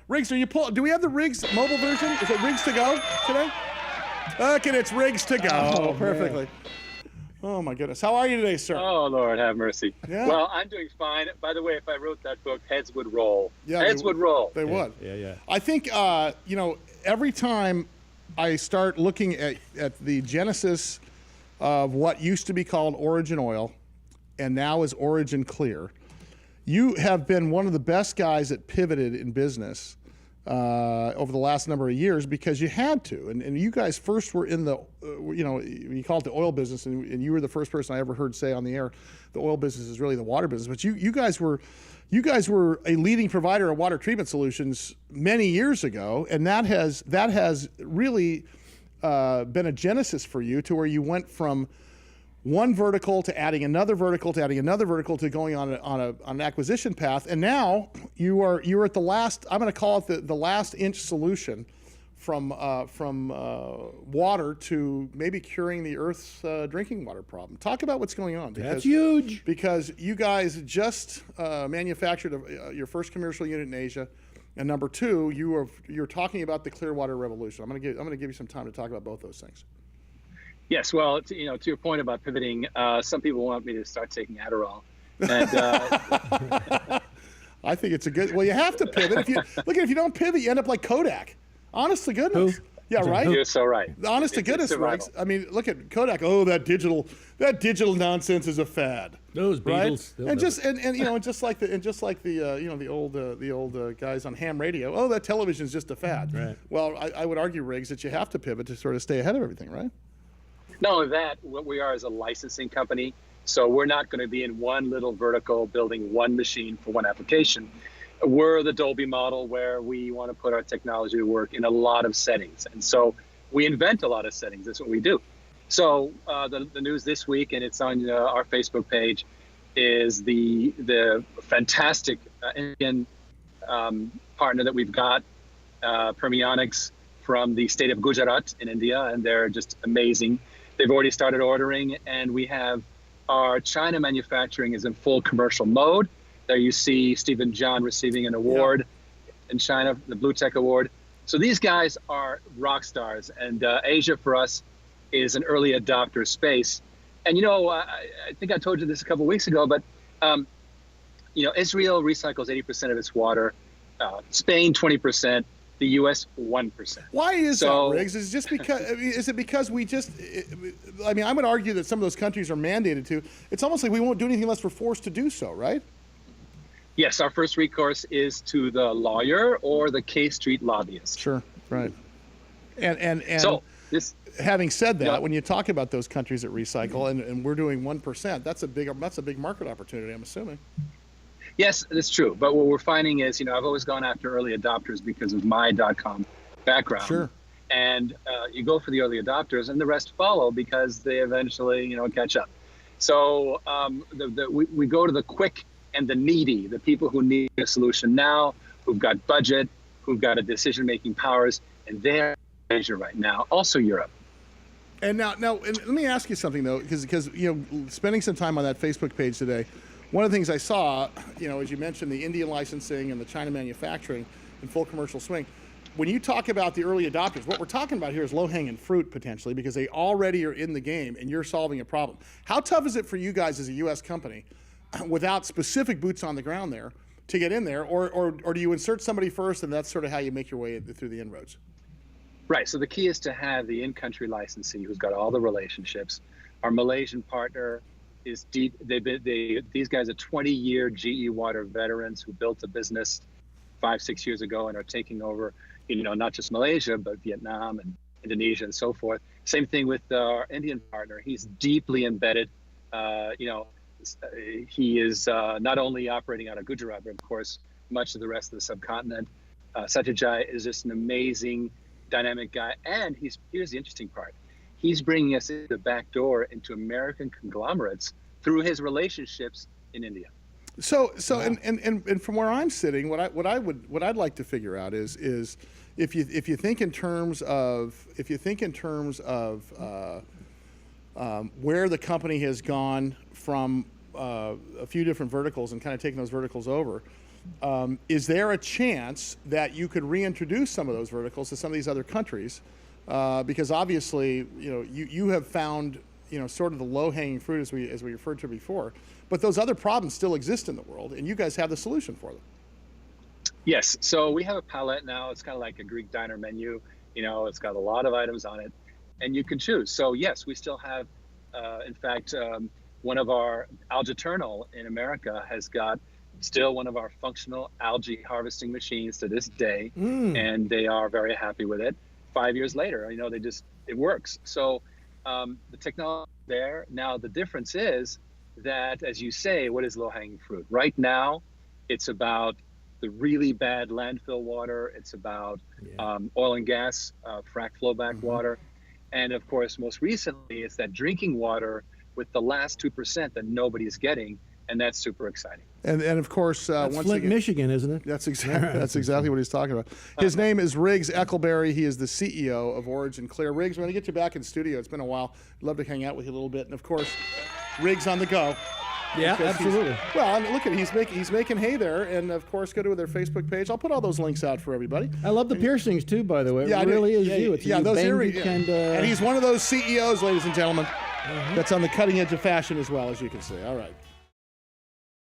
Riggs, do we have the Riggs mobile version? Is it Riggs to go today? Okay, it's Riggs to go. Perfectly. Man. Oh my goodness. How are you today, sir? Oh, Lord, have mercy. Yeah. Well, I'm doing fine. By the way, if I wrote that book, heads would roll. Yeah, heads would roll. They would. Yeah. I think, every time I start looking at the genesis of what used to be called Origin Oil and now is OriginClear, you have been one of the best guys that pivoted in business over the last number of years because you had to. And you guys first were in the, you call it the oil business, and you were the first person I ever heard say on the air, the oil business is really the water business. But you guys were a leading provider of water treatment solutions many years ago, and that has really been a genesis for you to where you went from one vertical to adding another vertical to adding another vertical to going on an acquisition path, and now you're at the last. I'm going to call it the last inch solution from water to maybe curing the Earth's drinking water problem. Talk about what's going on. That's huge. Because you guys just manufactured your first commercial unit in Asia, and number two, you're talking about the clear water revolution. I'm going to give you some time to talk about both those things. Yes, well, to your point about pivoting, some people want me to start taking Adderall. And, I think it's a good. Well, you have to pivot. If you don't pivot, you end up like Kodak. Honest to goodness. Who? Yeah, right. You're so right. Honest to goodness, Riggs. I mean, look at Kodak. Oh, that digital nonsense is a fad. Those Beatles. Right? And just like the old guys on ham radio. Oh, that television is just a fad. Right. Well, I would argue, Riggs, that you have to pivot to sort of stay ahead of everything, right? Not only that, what we are is a licensing company. So we're not going to be in one little vertical building one machine for one application. We're the Dolby Model where we want to put our technology to work in a lot of settings. And so we invent a lot of settings. That's what we do. So the news this week, and it's on our Facebook page, is the fantastic Indian partner that we've got, Permionics, from the state of Gujarat in India, and they're just amazing. They've already started ordering, and we have our China manufacturing is in full commercial mode. There you see Stephen John receiving an award in China, the Blue Tech Award. So these guys are rock stars, and Asia for us is an early adopter space. And I think I told you this a couple of weeks ago, but Israel recycles 80% of its water, Spain 20%. The U.S. 1%. Why is that, Riggs? Is it just because? Is it because we just? I mean, I would argue that some of those countries are mandated to. It's almost like we won't do anything unless we're forced to do so, right? Yes, our first recourse is to the lawyer or the K Street lobbyist. Sure, right. And so this. Having said that, when you talk about those countries that recycle, and we're doing 1%, that's a big market opportunity, I'm assuming. Yes, that's true. But what we're finding is, I've always gone after early adopters because of my .com background. Sure. And you go for the early adopters, and the rest follow because they eventually, catch up. So we go to the quick and the needy, the people who need a solution now, who've got budget, who've got a decision-making powers, and they're in Asia right now, also Europe. And now, and let me ask you something though, because spending some time on that Facebook page today. One of the things I saw, as you mentioned, the Indian licensing and the China manufacturing in full commercial swing. When you talk about the early adopters, what we're talking about here is low-hanging fruit potentially because they already are in the game and you're solving a problem. How tough is it for you guys as a U.S. company without specific boots on the ground there to get in there, or do you insert somebody first and that's sort of how you make your way through the inroads? Right. So the key is to have the in-country licensee who's got all the relationships. Our Malaysian partner is deep. These guys are 20-year GE Water veterans who built a business 5-6 years ago and are taking over, not just Malaysia, but Vietnam and Indonesia and so forth. Same thing with our Indian partner. He's deeply embedded. He is not only operating out of Gujarat, but of course, much of the rest of the subcontinent. Satyajai is just an amazing, dynamic guy. And here's the interesting part. He's bringing us in the back door into American conglomerates through his relationships in India. So wow. and from where I'm sitting, what I'd like to figure out is if you think in terms of where the company has gone from a few different verticals and kind of taking those verticals over, Is there a chance that you could reintroduce some of those verticals to some of these other countries? Because obviously, you have found, sort of the low-hanging fruit as we referred to before, but those other problems still exist in the world, and you guys have the solution for them. Yes, so we have a palette now. It's kind of like a Greek diner menu. It's got a lot of items on it, and you can choose. So yes, we still have, in fact, one of our Algaternal in America has got still one of our functional algae harvesting machines to this day, and they are very happy with it. 5 years later, it works. So the technology there. Now the difference is that, as you say, what is low-hanging fruit? Right now, it's about the really bad landfill water. It's about oil and gas, frac flowback water. And of course, most recently, it's that drinking water with the last 2% that nobody's getting. And that's super exciting. And of course, that's once Flint, again, Michigan, isn't it? That's exactly what he's talking about. His name is Riggs Eckelberry. He is the CEO of OriginClear. Riggs, we're going to get you back in studio. It's been a while. I'd love to hang out with you a little bit. And of course, Riggs on the go. Yeah, absolutely. Well, I mean, look at it. He's making hay there, and of course, go to their Facebook page. I'll put all those links out for everybody. I love the piercings too, by the way. It Yeah, really is you. It's those earrings. And he's one of those CEOs, ladies and gentlemen, that's on the cutting edge of fashion as well, as you can see. All right.